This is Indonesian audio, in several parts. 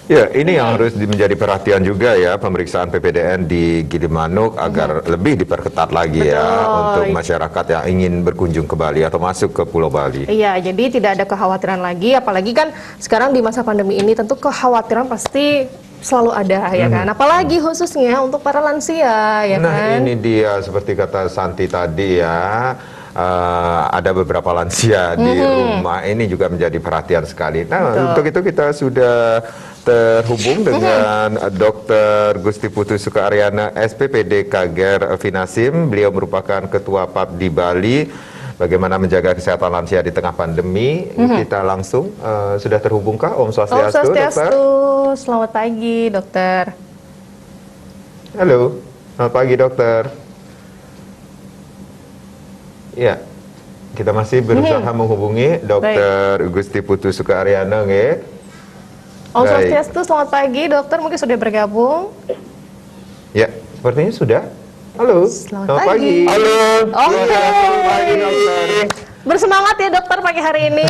Ya, ini yang harus menjadi perhatian juga ya, pemeriksaan PPDN di Gilimanuk agar lebih diperketat lagi ya untuk masyarakat yang ingin berkunjung ke Bali atau masuk ke Pulau Bali. Iya, jadi tidak ada kekhawatiran lagi, apalagi kan sekarang di masa pandemi ini tentu kekhawatiran pasti selalu ada ya kan, apalagi khususnya untuk para lansia ya kan. Nah, ini dia seperti kata Santi tadi ya. Ada beberapa lansia di rumah, ini juga menjadi perhatian sekali. Nah, untuk itu kita sudah terhubung dengan Dr. Gusti Putu Sukaryana, SPPD Kager Finasim. Beliau merupakan Ketua PAPDI Bali. Bagaimana menjaga kesehatan lansia di tengah pandemi? Kita langsung sudah terhubungkah? Om Swastiastu, Dokter. Selamat pagi, Dokter. Halo, selamat pagi, Dokter. Ya, kita masih berusaha menghubungi Dr. Gusti Putu Sukaryana, nggih. Om Swastiastu, selamat pagi, Dokter. Mungkin sudah bergabung? Ya, sepertinya sudah. Halo, selamat pagi. Halo. Selamat pagi, Dokter. Bersemangat ya, Dokter, pagi hari ini.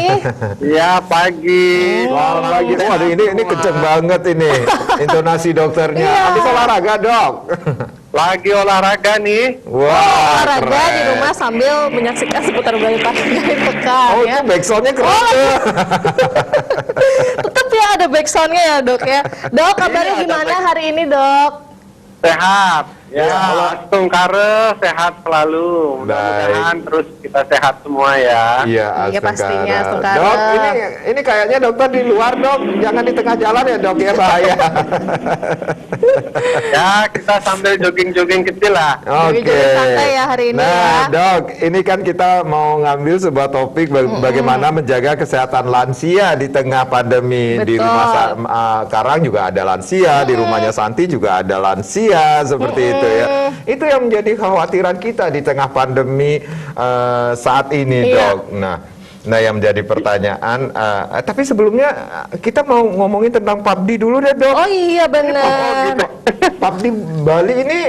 Ya, pagi. Selamat pagi. Waduh, ini kenceng banget ini intonasi dokternya. Habis olahraga, Dok? Lagi olahraga nih. Wah, olahraga keren. di rumah sambil menyaksikan seputar Bali pagi akhir pekan Oh, ya. itu backsoundnya keren tuh. Tetap ya ada backsoundnya ya, Dok ya. Dok, kabarnya gimana hari ini, Dok? Sehat. Ya, langsung kare, sehat selalu. Mudah-mudahan terus kita sehat semua ya. Iya, Iya, pastinya, Astungkara. Dok, ini kayaknya dokter di luar, Dok. Jangan di tengah jalan ya, Dok, ya bahaya. Ya, kita sambil jogging-jogging kecil lah. Oke. Jogging santai ya hari ini nah, ya. Dok, ini kan kita mau ngambil sebuah topik bagaimana menjaga kesehatan lansia di tengah pandemi. Betul. Di rumah Karang juga ada lansia, di rumahnya Santi juga ada lansia, seperti itu ya. Itu yang menjadi kekhawatiran kita di tengah pandemi saat ini, Dok. Nah, yang menjadi pertanyaan, tapi sebelumnya kita mau ngomongin tentang PAPDI dulu deh, Dok. Oh iya, benar. PAPDI Bali ini,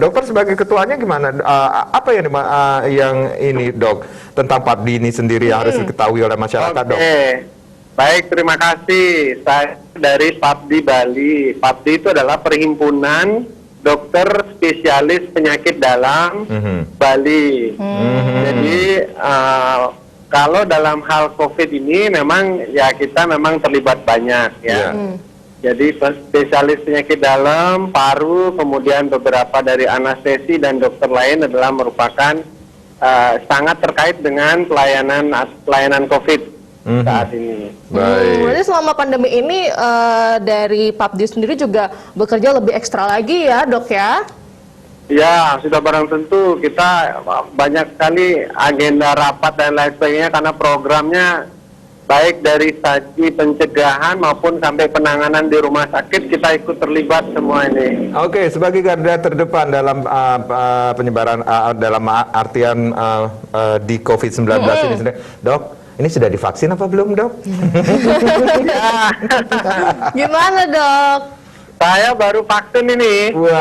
dokter sebagai ketuanya gimana? Apa yang ini, Dok, tentang PAPDI ini sendiri yang harus diketahui oleh masyarakat, Dok? Baik, terima kasih. Saya dari PAPDI Bali. PAPDI itu adalah perhimpunan dokter spesialis penyakit dalam Bali. Jadi kalau dalam hal COVID ini memang ya kita memang terlibat banyak ya. Jadi spesialis penyakit dalam, paru, kemudian beberapa dari anestesi dan dokter lain adalah merupakan sangat terkait dengan pelayanan COVID saat ini. Berarti selama pandemi ini dari PAPDI sendiri juga bekerja lebih ekstra lagi ya, Dok ya? Ya, sudah barang tentu kita banyak sekali agenda rapat dan lain sebagainya karena programnya baik dari segi pencegahan maupun sampai penanganan di rumah sakit kita ikut terlibat semua ini. Oke, sebagai garda terdepan dalam penyebaran dalam artian di COVID-19 ini sendiri, Dok, ini sudah divaksin apa belum, Dok? Ya. Gimana, Dok? Saya baru vaksin ini. Wah,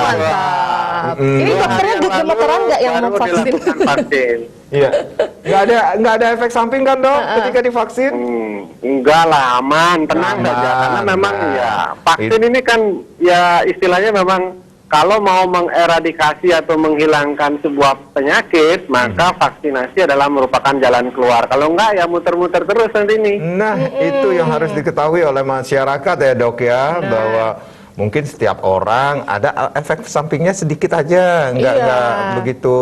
mantap. Ini dokternya gemeteran nggak yang mau vaksin? Vaksin. Iya, nggak ada efek samping kan, Dok, ketika divaksin? Enggak lah, aman, tenang saja. Karena memang ya vaksin ini kan ya istilahnya memang kalau mau mengeradikasi atau menghilangkan sebuah penyakit, maka vaksinasi adalah merupakan jalan keluar. Kalau enggak, ya muter-muter terus nanti ini. Nah, itu yang harus diketahui oleh masyarakat ya, Dok ya, bahwa mungkin setiap orang ada efek sampingnya sedikit aja, nggak begitu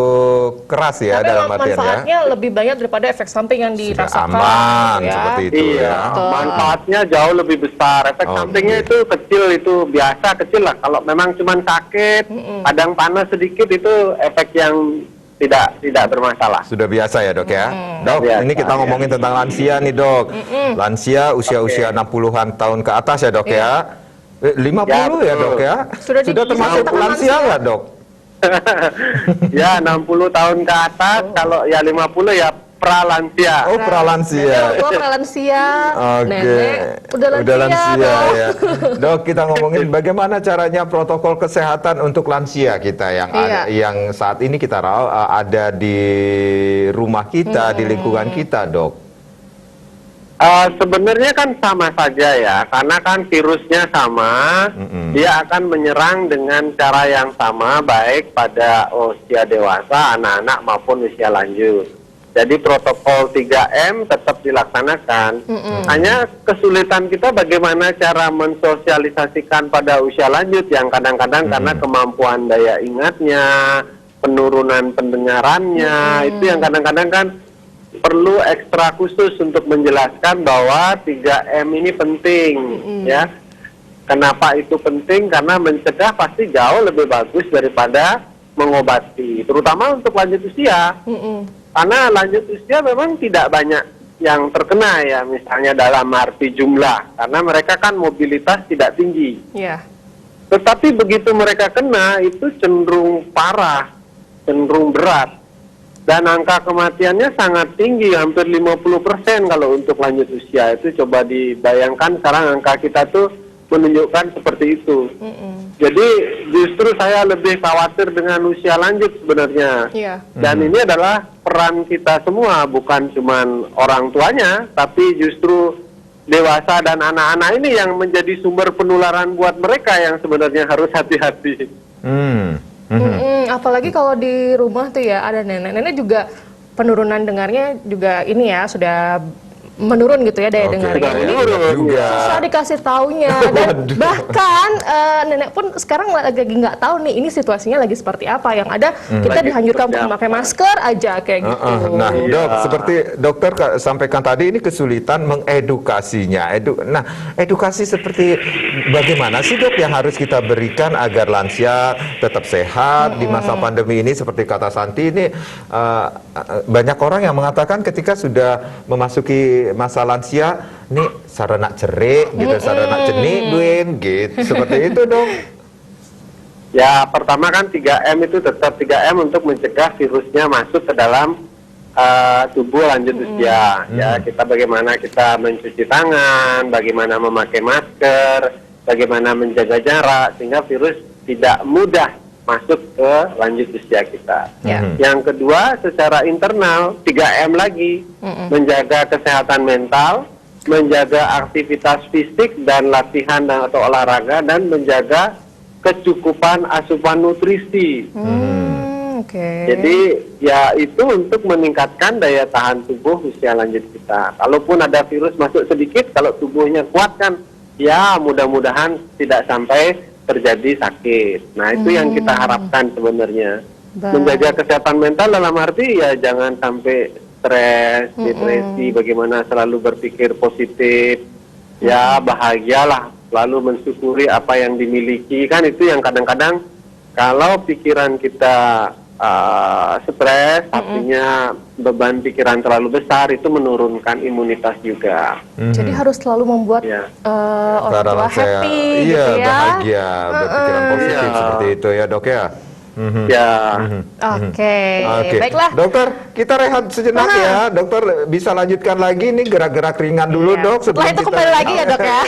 keras ya. Tapi dalam artian manfaatnya lebih banyak daripada efek samping yang dirasakan. Aman, seperti itu ya. Manfaatnya jauh lebih besar. Efek sampingnya itu kecil, itu biasa kecil lah. Kalau memang cuma sakit, kadang panas sedikit, itu efek yang tidak bermasalah. Sudah biasa ya, Dok ya. Dok, biasa, ini kita ngomongin tentang lansia nih, Dok. Lansia usia 60-an tahun ke atas ya, Dok ya. 50 ya, Dok ya? Sudah termasuk lansia nggak, Dok? Ya, 60 tahun ke atas, kalau ya 50 ya pralansia. Oh, pralansia. Tua pralansia, nenek udah lansia ya. Dok, kita ngomongin bagaimana caranya protokol kesehatan untuk lansia kita yang saat ini kita ada di rumah kita, di lingkungan kita, Dok. Sebenarnya kan sama saja ya, karena kan virusnya sama, dia akan menyerang dengan cara yang sama baik pada usia dewasa, anak-anak maupun usia lanjut. Jadi protokol 3M tetap dilaksanakan. Hanya kesulitan kita bagaimana cara mensosialisasikan pada usia lanjut yang kadang-kadang karena kemampuan daya ingatnya, penurunan pendengarannya, itu yang kadang-kadang kan perlu ekstra khusus untuk menjelaskan bahwa 3M ini penting, ya. Kenapa itu penting? Karena mencegah pasti jauh lebih bagus daripada mengobati, terutama untuk lanjut usia. Karena lanjut usia memang tidak banyak yang terkena ya, misalnya dalam arti jumlah, karena mereka kan mobilitas tidak tinggi. Ya. Tetapi begitu mereka kena, itu cenderung parah, cenderung berat. Dan angka kematiannya sangat tinggi, hampir 50% kalau untuk lanjut usia. Itu coba dibayangkan sekarang angka kita tuh menunjukkan seperti itu. Jadi justru saya lebih khawatir dengan usia lanjut sebenarnya. Iya. Dan ini adalah peran kita semua, bukan cuman orang tuanya, tapi justru dewasa dan anak-anak ini yang menjadi sumber penularan buat mereka yang sebenarnya harus hati-hati. Apalagi kalau di rumah tuh ya ada nenek-nenek juga penurunan dengarnya juga ini ya sudah menurun gitu ya daya dengarnya. Susah dikasih taunya dan bahkan nenek pun sekarang lagi nggak tahu nih ini situasinya lagi seperti apa. Yang ada kita dianjurkan untuk memakai masker aja kayak gitu. Nah, Dok, seperti dokter sampaikan tadi ini kesulitan mengedukasinya. Nah, edukasi seperti bagaimana sih Dok yang harus kita berikan agar lansia tetap sehat di masa pandemi ini? Seperti kata Santi ini banyak orang yang mengatakan ketika sudah memasuki masa lansia, nih sarana cerik gitu, sarana cenik duin gitu, seperti itu Dong. Ya, pertama kan 3M itu tetap 3M untuk mencegah virusnya masuk ke dalam tubuh lanjut usia. Ya, kita bagaimana kita mencuci tangan, bagaimana memakai masker, bagaimana menjaga jarak sehingga virus tidak mudah masuk ke lanjut usia kita. Yang kedua, secara internal 3M lagi, menjaga kesehatan mental, menjaga aktivitas fisik dan latihan atau olahraga, dan menjaga kecukupan asupan nutrisi. Jadi ya itu untuk meningkatkan daya tahan tubuh usia lanjut kita. Kalaupun ada virus masuk sedikit, kalau tubuhnya kuat kan, ya mudah-mudahan tidak sampai terjadi sakit. Nah, itu yang kita harapkan sebenarnya. Menjaga kesehatan mental dalam arti ya jangan sampai stres, depresi, bagaimana selalu berpikir positif. Ya, bahagialah, selalu mensyukuri apa yang dimiliki. Kan itu yang kadang-kadang kalau pikiran kita stres, artinya beban pikiran terlalu besar, itu menurunkan imunitas juga. Jadi harus selalu membuat orang tua happy gitu ya. Bahagia, berpikiran positif seperti itu ya Dok ya. Oke. Baiklah. Dokter, kita rehat sejenak ya. Dokter bisa lanjutkan lagi nih gerak-gerak ringan dulu Dok. Setelah itu kembali lagi ya Dok ya.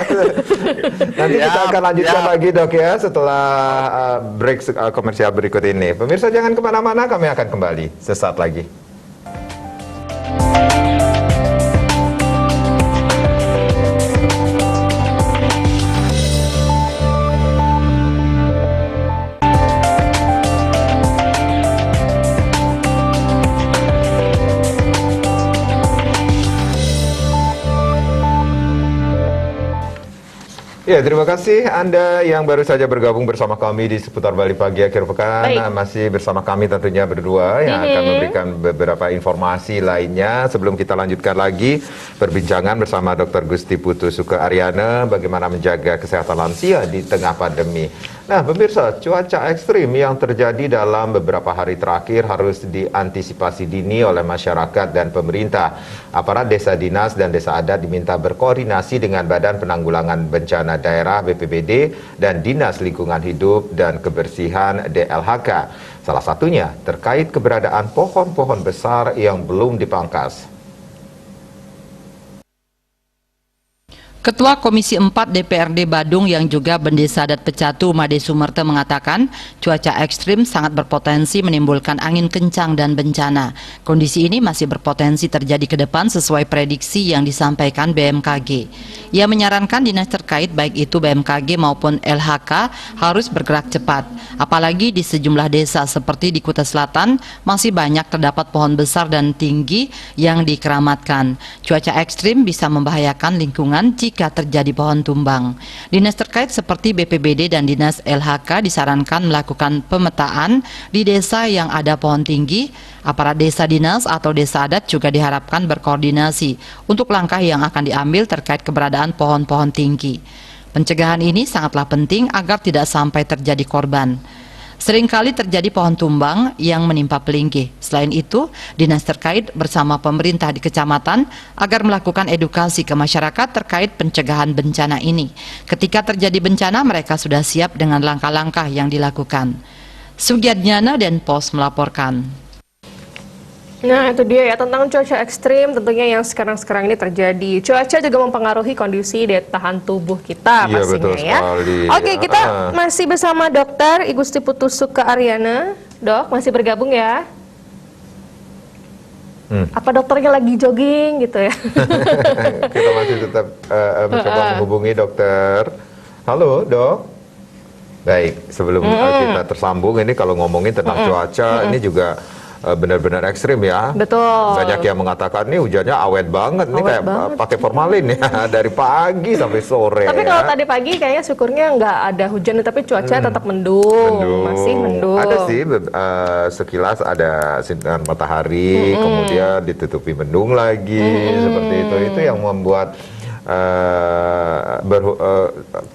Nanti kita akan lanjutkan lagi Dok ya setelah break komersial berikut ini. Pemirsa jangan kemana-mana, kami akan kembali sesaat lagi. Ya, terima kasih Anda yang baru saja bergabung bersama kami di Seputar Bali Pagi Akhir Pekan. Masih bersama kami tentunya berdua yang akan memberikan beberapa informasi lainnya. Sebelum kita lanjutkan lagi perbincangan bersama Dr. Gusti Putu Suke Aryana bagaimana menjaga kesehatan lansia di tengah pandemi. Nah, pemirsa, cuaca ekstrim yang terjadi dalam beberapa hari terakhir harus diantisipasi dini oleh masyarakat dan pemerintah. Aparat desa dinas dan desa adat diminta berkoordinasi dengan Badan Penanggulangan Bencana Daerah BPBD dan Dinas Lingkungan Hidup dan Kebersihan DLHK. Salah satunya terkait keberadaan pohon-pohon besar yang belum dipangkas. Ketua Komisi 4 DPRD Badung yang juga Bendesa Adat Pecatu Made Sumerte mengatakan cuaca ekstrim sangat berpotensi menimbulkan angin kencang dan bencana. Kondisi ini masih berpotensi terjadi ke depan sesuai prediksi yang disampaikan BMKG. Ia menyarankan dinas terkait baik itu BMKG maupun LHK harus bergerak cepat. Apalagi di sejumlah desa seperti di Kuta Selatan masih banyak terdapat pohon besar dan tinggi yang dikeramatkan. Cuaca ekstrim bisa membahayakan lingkungan jika terjadi pohon tumbang. Dinas terkait seperti BPBD dan Dinas LHK disarankan melakukan pemetaan di desa yang ada pohon tinggi. Aparat desa dinas atau desa adat juga diharapkan berkoordinasi untuk langkah yang akan diambil terkait keberadaan pohon-pohon tinggi. Pencegahan ini sangatlah penting agar tidak sampai terjadi korban. Seringkali terjadi pohon tumbang yang menimpa pelingkih. Selain itu, dinas terkait bersama pemerintah di kecamatan agar melakukan edukasi ke masyarakat terkait pencegahan bencana ini. Ketika terjadi bencana, mereka sudah siap dengan langkah-langkah yang dilakukan. Sugiadnyana dan Pos melaporkan. Nah, itu dia ya tentang cuaca ekstrim tentunya yang sekarang-sekarang ini terjadi. Cuaca juga mempengaruhi kondisi daya tahan tubuh kita Iya, pastinya betul ya. sekali. Oke, kita masih bersama Dokter Igusti Putusuka Aryana. Dok, masih bergabung ya? Apa dokternya lagi jogging gitu ya? Kita masih tetap mencoba menghubungi dokter. Halo, Dok. Baik, sebelum kita tersambung, ini kalau ngomongin tentang cuaca, ini juga benar-benar ekstrim ya. Betul. Banyak yang mengatakan nih hujannya awet banget, nih kayak pakai formalin ya dari pagi sampai sore. Tapi kalau tadi pagi kayaknya syukurnya nggak ada hujan, tapi cuaca tetap mendung, masih mendung. Ada sih sekilas ada sinar matahari, kemudian ditutupi mendung lagi seperti itu. Itu yang membuat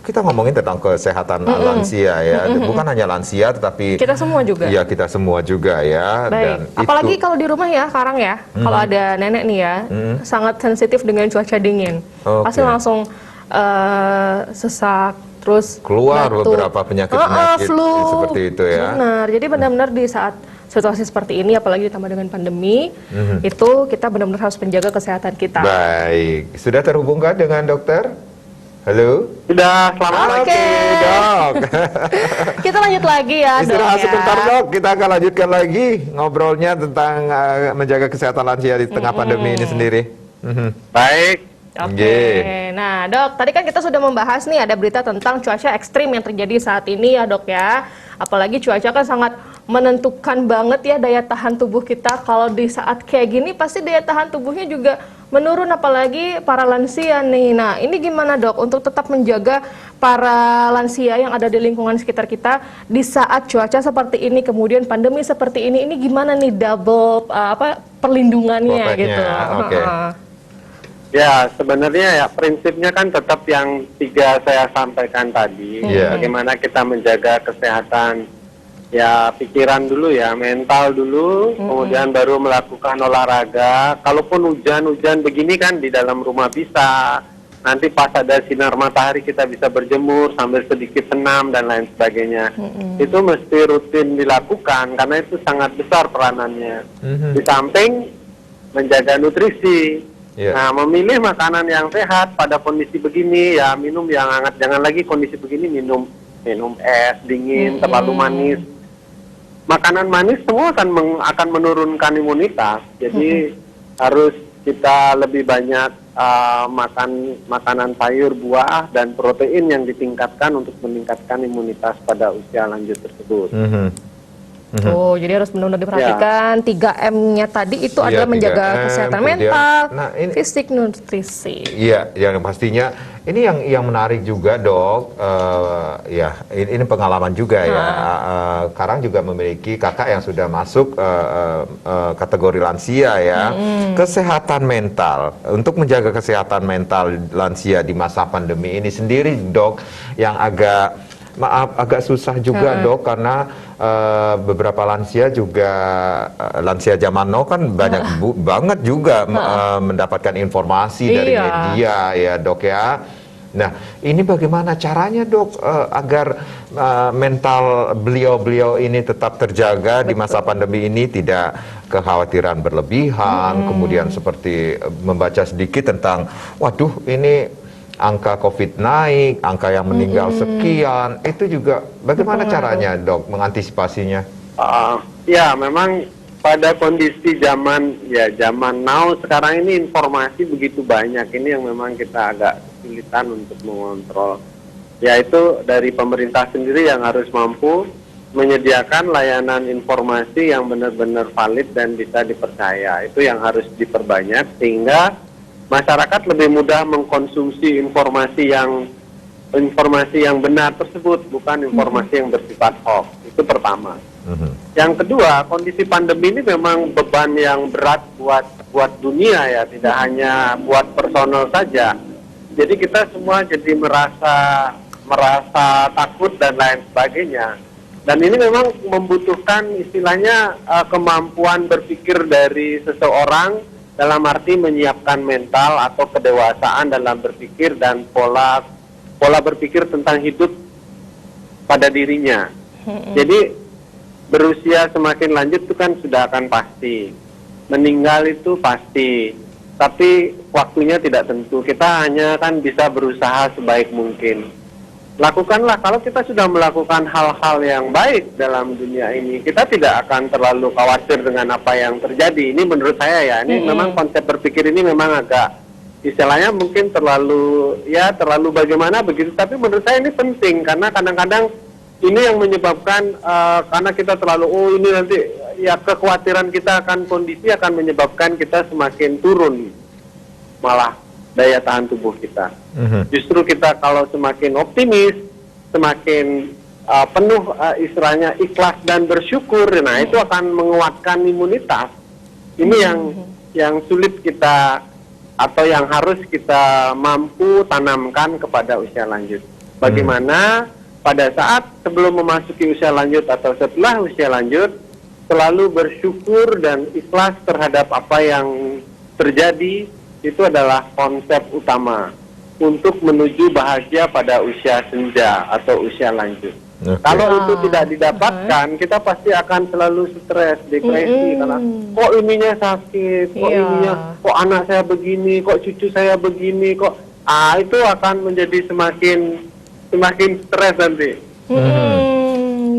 kita ngomongin tentang kesehatan lansia ya, bukan hanya lansia tetapi kita semua juga. Iya, kita semua juga ya. Baik. Dan apalagi itu, kalau di rumah ya, Karang ya, kalau ada nenek nih ya, sangat sensitif dengan cuaca dingin, pasti langsung sesak, terus keluar batuk. beberapa penyakit-penyakit flu. seperti itu ya. Benar. Jadi benar-benar di saat situasi seperti ini, apalagi ditambah dengan pandemi, itu kita benar-benar harus menjaga kesehatan kita. Baik, sudah terhubungkah dengan dokter? Halo? Sudah, selamat Oke. Dok. Kita lanjut lagi ya, Istirahat Dok, sebentar ya. Dok, kita akan lanjutkan lagi ngobrolnya tentang menjaga kesehatan lansia di tengah pandemi ini sendiri. Baik. Oke, nah Dok, tadi kan kita sudah membahas nih ada berita tentang cuaca ekstrim yang terjadi saat ini ya Dok ya. Apalagi cuaca kan sangat menentukan banget ya daya tahan tubuh kita. Kalau di saat kayak gini pasti daya tahan tubuhnya juga menurun, apalagi para lansia nih. Nah, ini gimana Dok untuk tetap menjaga para lansia yang ada di lingkungan sekitar kita di saat cuaca seperti ini, kemudian pandemi seperti ini gimana nih double perlindungannya gitu. Oke. Ya, sebenarnya ya prinsipnya kan tetap yang 3 saya sampaikan tadi. Bagaimana kita menjaga kesehatan ya pikiran dulu ya, mental dulu, kemudian baru melakukan olahraga. Kalaupun hujan-hujan begini kan di dalam rumah bisa. Nanti pas ada sinar matahari kita bisa berjemur sambil sedikit senam dan lain sebagainya. Itu mesti rutin dilakukan karena itu sangat besar peranannya. Di samping menjaga nutrisi. Nah, memilih makanan yang sehat pada kondisi begini ya, minum yang hangat, jangan lagi kondisi begini minum es dingin terlalu manis. Makanan manis semua akan menurunkan imunitas. Jadi harus kita lebih banyak makan makanan sayur, buah dan protein yang ditingkatkan untuk meningkatkan imunitas pada usia lanjut tersebut. Oh, jadi harus benar-benar diperhatikan 3M-nya tadi itu adalah menjaga kesehatan mental, fisik, nutrisi. Iya, yang pastinya ini yang menarik juga Dok, ya ini pengalaman juga ya. Karang juga memiliki kakak yang sudah masuk kategori lansia ya. Kesehatan mental, untuk menjaga kesehatan mental lansia di masa pandemi ini sendiri Dok, yang agak susah juga Dok, karena beberapa lansia juga lansia zaman now kan banyak banget juga mendapatkan informasi dari media ya Dok ya. Nah, ini bagaimana caranya Dok agar mental beliau-beliau ini tetap terjaga di masa pandemi ini, tidak kekhawatiran berlebihan, kemudian seperti membaca sedikit tentang waduh ini angka COVID naik, angka yang meninggal sekian, itu juga bagaimana caranya dok mengantisipasinya? Ya memang pada kondisi zaman now sekarang ini informasi begitu banyak, ini yang memang kita agak kesulitan untuk mengontrol. Yaitu dari pemerintah sendiri yang harus mampu menyediakan layanan informasi yang benar-benar valid dan bisa dipercaya. Itu yang harus diperbanyak sehingga masyarakat lebih mudah mengkonsumsi informasi yang benar tersebut, bukan informasi yang bersifat hoax. Itu pertama. Yang kedua, kondisi pandemi ini memang beban yang berat buat dunia ya, tidak hanya buat personal saja. Jadi kita semua jadi merasa takut dan lain sebagainya. Dan ini memang membutuhkan istilahnya kemampuan berpikir dari seseorang dalam arti menyiapkan mental atau kedewasaan dalam berpikir dan pola berpikir tentang hidup pada dirinya. Jadi berusia semakin lanjut itu kan sudah akan pasti. Meninggal itu pasti. Tapi waktunya tidak tentu. Kita hanya kan bisa berusaha sebaik mungkin. Lakukanlah, kalau kita sudah melakukan hal-hal yang baik dalam dunia ini, kita tidak akan terlalu khawatir dengan apa yang terjadi. Ini menurut saya ya, ini memang konsep berpikir ini memang agak istilahnya mungkin terlalu bagaimana begitu. Tapi menurut saya ini penting karena kadang-kadang ini yang menyebabkan karena kita terlalu ini nanti ya kekhawatiran kita akan kondisi akan menyebabkan kita semakin turun malah daya tahan tubuh kita. Justru kita kalau semakin optimis, semakin penuh istilahnya ikhlas dan bersyukur, nah itu akan menguatkan imunitas. Ini yang sulit kita atau yang harus kita mampu tanamkan kepada usia lanjut. Bagaimana pada saat sebelum memasuki usia lanjut atau setelah usia lanjut, selalu bersyukur dan ikhlas terhadap apa yang terjadi, itu adalah konsep utama untuk menuju bahagia pada usia senja atau usia lanjut. Kalau itu tidak didapatkan, kita pasti akan selalu stres, depresi, karena kok ininya sakit, kok anak saya begini, kok cucu saya begini, itu akan menjadi semakin stres nanti.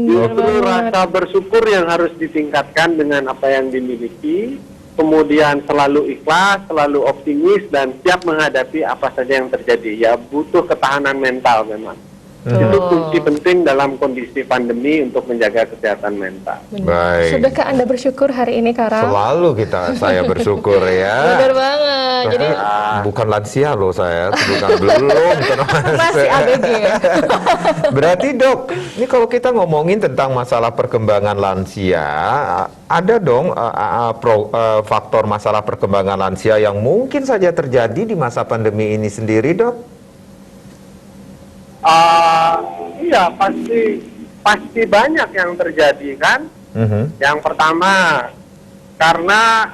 Justru rasa bersyukur yang harus ditingkatkan dengan apa yang dimiliki, kemudian selalu ikhlas, selalu optimis dan siap menghadapi apa saja yang terjadi. Ya butuh ketahanan mental memang. Itu kunci penting dalam kondisi pandemi untuk menjaga kesehatan mental. Baik. Sudahkah Anda bersyukur hari ini, Karang? Selalu saya bersyukur ya. Benar banget. Jadi bukan lansia loh saya, belum. Masih ABG. Berarti dok, ini kalau kita ngomongin tentang masalah perkembangan lansia, ada dong faktor masalah perkembangan lansia yang mungkin saja terjadi di masa pandemi ini sendiri, dok? Iya, pasti banyak yang terjadi kan. Yang pertama, karena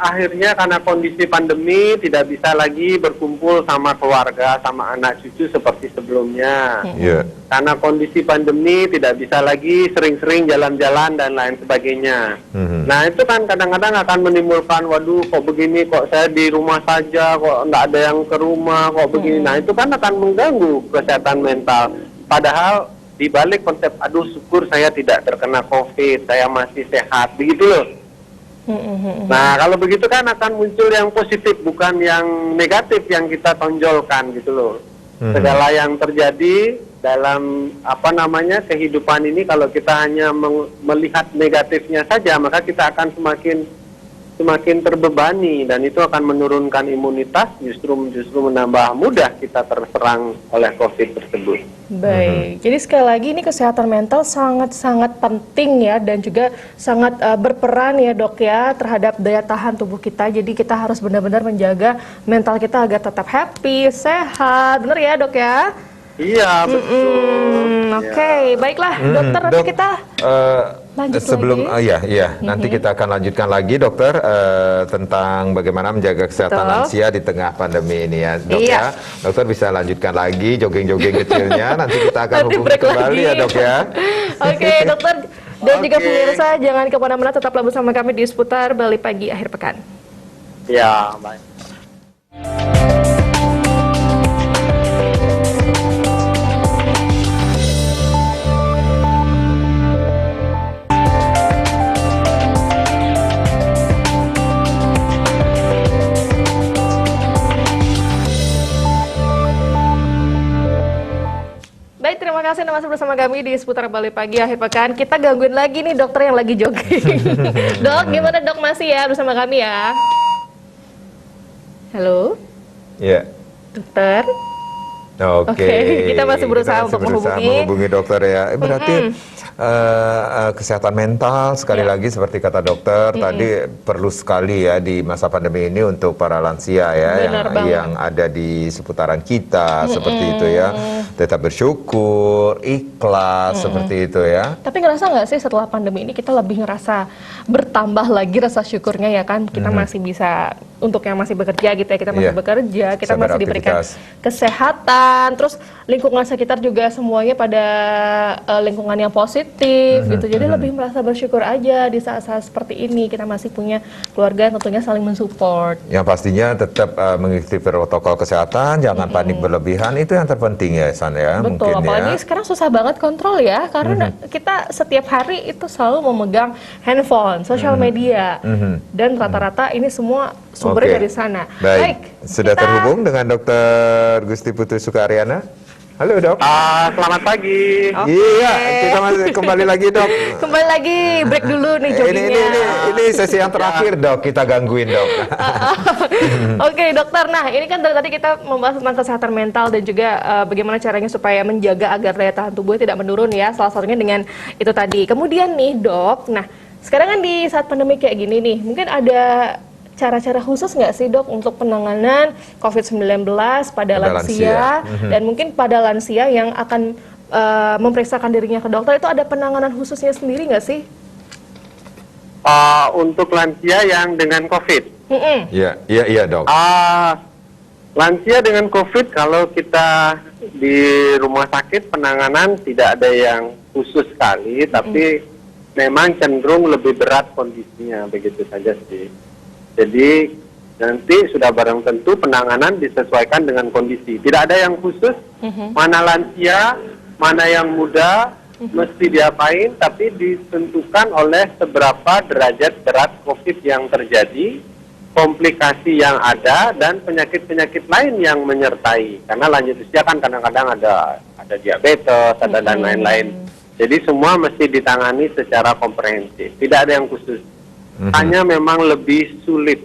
kondisi pandemi tidak bisa lagi berkumpul sama keluarga, sama anak cucu seperti sebelumnya. Karena kondisi pandemi tidak bisa lagi sering-sering jalan-jalan dan lain sebagainya. Nah itu kan kadang-kadang akan menimbulkan, waduh kok begini, kok saya di rumah saja, kok nggak ada yang ke rumah, kok begini. Nah itu kan akan mengganggu kesehatan mental. Padahal di balik konsep, aduh syukur saya tidak terkena COVID, saya masih sehat, begitu loh. Nah kalau begitu kan akan muncul yang positif, bukan yang negatif yang kita tonjolkan gitu loh. Segala yang terjadi dalam kehidupan ini, kalau kita hanya melihat negatifnya saja, maka kita akan semakin terbebani dan itu akan menurunkan imunitas, justru menambah mudah kita terserang oleh COVID tersebut. Baik, jadi sekali lagi ini kesehatan mental sangat-sangat penting ya dan juga sangat berperan ya dok ya terhadap daya tahan tubuh kita. Jadi kita harus benar-benar menjaga mental kita agar tetap happy, sehat, benar ya dok ya? Iya betul. Oke, baiklah dokter, nanti kita lanjut lagi. Nanti kita akan lanjutkan lagi dokter tentang bagaimana menjaga kesehatan lansia di tengah pandemi ini ya dok ya. Dokter bisa lanjutkan lagi jogging-jogging kecilnya, nanti kita akan hubungi kembali ya dok ya. Oke dokter dan juga pemirsa jangan kemana-mana, tetaplah bersama kami di Seputar Bali Pagi Akhir Pekan. Ya baik. Baik, terima kasih Anda masih bersama kami di Seputar Bali Pagi akhir pekan. Kita gangguin lagi nih dokter yang lagi jogging. Dok, gimana dok, masih ya bersama kami ya? Halo? Ya. Dokter? Oke, kita masih berusaha untuk menghubungi dokter ya. Berarti kesehatan mental sekali lagi seperti kata dokter tadi perlu sekali ya di masa pandemi ini untuk para lansia ya yang ada di seputaran kita seperti itu ya. Tetap bersyukur, ikhlas seperti itu ya. Tapi ngerasa nggak sih setelah pandemi ini kita lebih ngerasa bertambah lagi rasa syukurnya ya kan? Kita masih bisa, untuk yang masih bekerja gitu ya, kita masih bekerja, kita masih diberikan kesehatan, terus lingkungan sekitar juga semuanya pada lingkungan yang positif gitu. Jadi lebih merasa bersyukur aja di saat-saat seperti ini. Kita masih punya keluarga yang tentunya saling mensupport. Yang pastinya tetap mengikuti protokol kesehatan, jangan panik berlebihan, itu yang terpenting ya San ya. Betul, mungkin apalagi sekarang susah banget kontrol ya, karena kita setiap hari itu selalu memegang handphone, sosial media, dan rata-rata ini semua sumbernya dari sana. Baik, sudah terhubung dengan Dr. Gusti Putu Sukaryana. Halo dok. Selamat pagi. Iya, kita masih kembali lagi dok. Kembali lagi, break dulu nih joggingnya. Ini sesi yang terakhir dok, kita gangguin dok. Oke dokter, nah ini kan dari tadi kita membahas tentang kesehatan mental dan juga bagaimana caranya supaya menjaga agar daya tahan tubuh tidak menurun ya, salah satunya dengan itu tadi. Kemudian nih dok, nah sekarang kan di saat pandemi kayak gini nih, mungkin ada cara-cara khusus nggak sih dok untuk penanganan COVID-19 pada lansia dan mungkin pada lansia yang akan memeriksakan dirinya ke dokter, itu ada penanganan khususnya sendiri nggak sih? Untuk lansia yang dengan COVID? Iya dok. Lansia dengan COVID kalau kita di rumah sakit penanganan tidak ada yang khusus sekali, tapi memang cenderung lebih berat kondisinya, begitu saja sih. Jadi nanti sudah barang tentu penanganan disesuaikan dengan kondisi. Tidak ada yang khusus, mana lansia, mana yang muda, mesti diapain, tapi ditentukan oleh seberapa derajat berat COVID yang terjadi, komplikasi yang ada, dan penyakit-penyakit lain yang menyertai. Karena lanjut usia kan kadang-kadang ada diabetes, ada dan lain-lain. Jadi semua mesti ditangani secara komprehensif. Tidak ada yang khusus. Hanya memang lebih sulit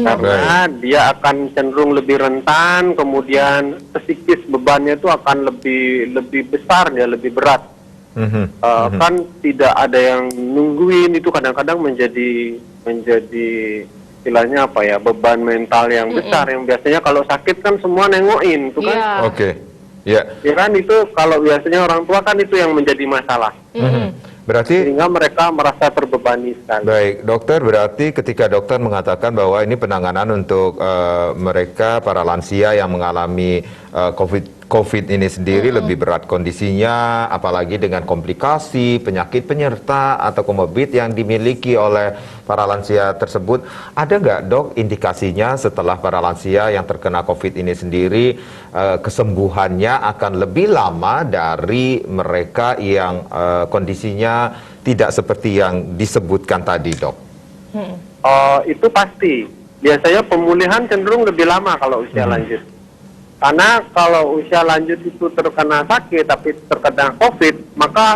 karena dia akan cenderung lebih rentan, kemudian psikis bebannya itu akan lebih besar, ya lebih berat. Kan tidak ada yang nungguin, itu kadang-kadang menjadi istilahnya apa ya, beban mental yang besar, yang biasanya kalau sakit kan semua nengokin, itu kan. Ya kan, itu kalau biasanya orang tua kan itu yang menjadi masalah. Berarti sehingga mereka merasa terbebani sekali. Baik, dokter, berarti ketika dokter mengatakan bahwa ini penanganan untuk mereka para lansia yang mengalami COVID ini sendiri lebih berat kondisinya, apalagi dengan komplikasi, penyakit penyerta atau komorbid yang dimiliki oleh para lansia tersebut. Ada nggak dok indikasinya setelah para lansia yang terkena COVID ini sendiri kesembuhannya akan lebih lama dari mereka yang kondisinya tidak seperti yang disebutkan tadi dok? Itu pasti. Biasanya pemulihan cenderung lebih lama kalau usia lanjut. Karena kalau usia lanjut itu terkena sakit tapi terkena COVID, maka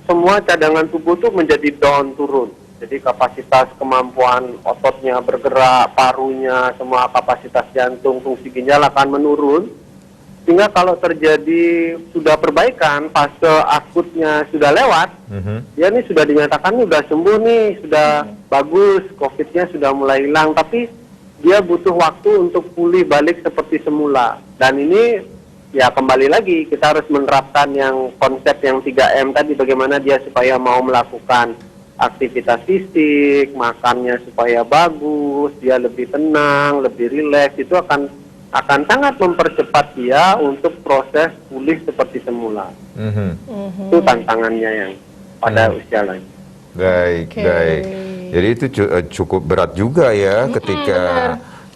semua cadangan tubuh itu menjadi down, turun. Jadi kapasitas kemampuan ototnya bergerak, parunya, semua kapasitas jantung, fungsi ginjal akan menurun. Sehingga kalau terjadi sudah perbaikan, fase akutnya sudah lewat, ya ini sudah dinyatakan sudah sembuh nih, sudah bagus, COVID-nya sudah mulai hilang, tapi dia butuh waktu untuk pulih balik seperti semula. Dan ini ya kembali lagi kita harus menerapkan yang konsep yang 3M tadi, bagaimana dia supaya mau melakukan aktivitas fisik, makannya supaya bagus, dia lebih tenang, lebih rileks, itu akan sangat mempercepat dia untuk proses pulih seperti semula. Itu tantangannya yang pada usia lanjut. Baik. Jadi itu cukup berat juga ya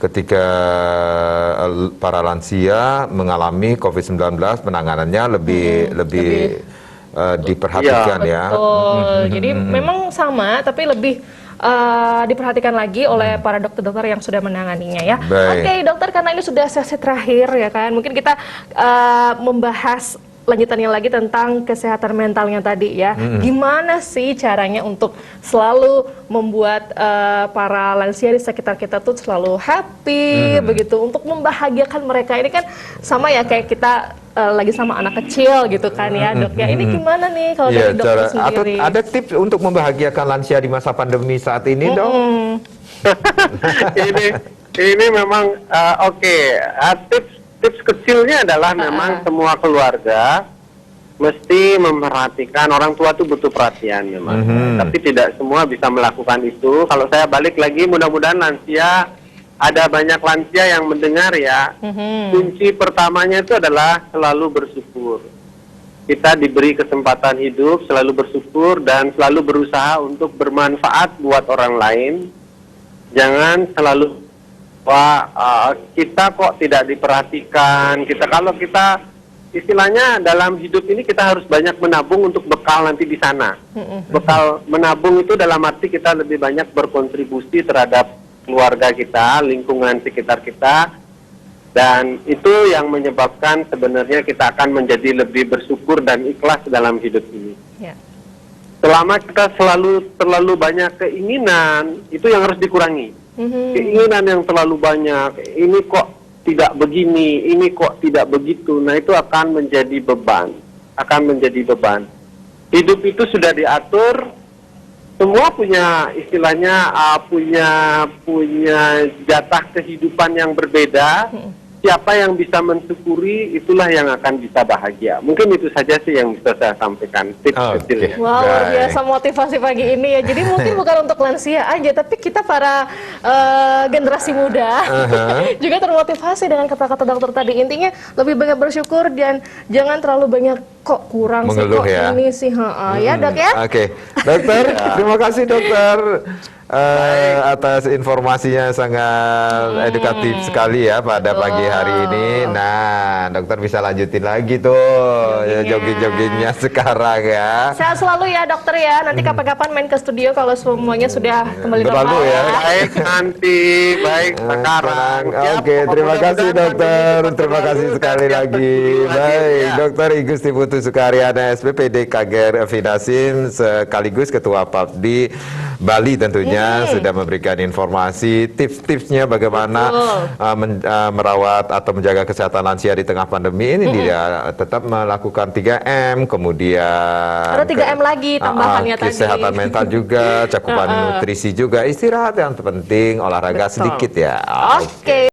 ketika para lansia mengalami COVID-19, penanganannya lebih diperhatikan ya. Betul. Jadi memang sama, tapi lebih diperhatikan lagi oleh para dokter-dokter yang sudah menanganinya ya. Baik. Oke dokter, karena ini sudah sesi terakhir ya kan, mungkin kita membahas lanjutannya lagi tentang kesehatan mentalnya tadi ya. Gimana sih caranya untuk selalu membuat para lansia di sekitar kita tuh selalu happy begitu, untuk membahagiakan mereka. Ini kan sama ya kayak kita lagi sama anak kecil gitu kan ya dok ya. Ini gimana nih kalau dari dokter sendiri? Ada tips untuk membahagiakan lansia di masa pandemi saat ini dok? ini memang oke. Tips kecilnya adalah memang semua keluarga mesti memperhatikan. Orang tua tuh butuh perhatian memang, tapi tidak semua bisa melakukan itu. Kalau saya balik lagi, mudah-mudahan lansia, ada banyak lansia yang mendengar ya. Kunci pertamanya itu adalah selalu bersyukur. Kita diberi kesempatan hidup, selalu bersyukur dan selalu berusaha untuk bermanfaat buat orang lain. Jangan selalu kita kok tidak diperhatikan. Kalau kita istilahnya dalam hidup ini kita harus banyak menabung untuk bekal nanti di sana. Bekal menabung itu dalam arti kita lebih banyak berkontribusi terhadap keluarga kita, lingkungan sekitar kita, dan itu yang menyebabkan sebenarnya kita akan menjadi lebih bersyukur dan ikhlas dalam hidup ini. Selama kita terlalu banyak keinginan, itu yang harus dikurangi. Keinginan yang terlalu banyak, ini kok tidak begini, ini kok tidak begitu, nah itu akan menjadi beban, Hidup itu sudah diatur, semua punya istilahnya punya jatah kehidupan yang berbeda. Siapa yang bisa mensyukuri, itulah yang akan bisa bahagia. Mungkin itu saja sih yang bisa saya sampaikan, tips kecilnya. Wow, luar biasa motivasi pagi ini ya. Jadi mungkin bukan untuk lansia aja, tapi kita para generasi muda juga termotivasi dengan kata-kata dokter tadi. Intinya lebih banyak bersyukur dan jangan terlalu banyak kok kurang sih, kok ya. ini sih. Ya dok ya? Oke, dokter, terima kasih dokter. Atas informasinya sangat edukatif sekali ya pada pagi hari ini. Nah, dokter bisa lanjutin lagi tuh jogging-joggingnya sekarang ya. Sehat selalu ya dokter ya. Nanti kapan-kapan main ke studio kalau semuanya sudah kembali normal ya. Baik nanti, baik sekarang. Oke, terima kasih dokter. Terima kasih sekali lagi. Baik, Dokter Igusti Putu Sukaryana SPPD Kager Finasim sekaligus Ketua PAPDI Bali tentunya sudah memberikan informasi, tips-tipsnya bagaimana merawat atau menjaga kesehatan lansia di tengah pandemi ini. Dia tetap melakukan 3M, kemudian ada 3M lagi tambahannya tadi. Kesehatan mental juga, cakupan nutrisi juga, istirahat yang terpenting, olahraga sedikit ya. Oke.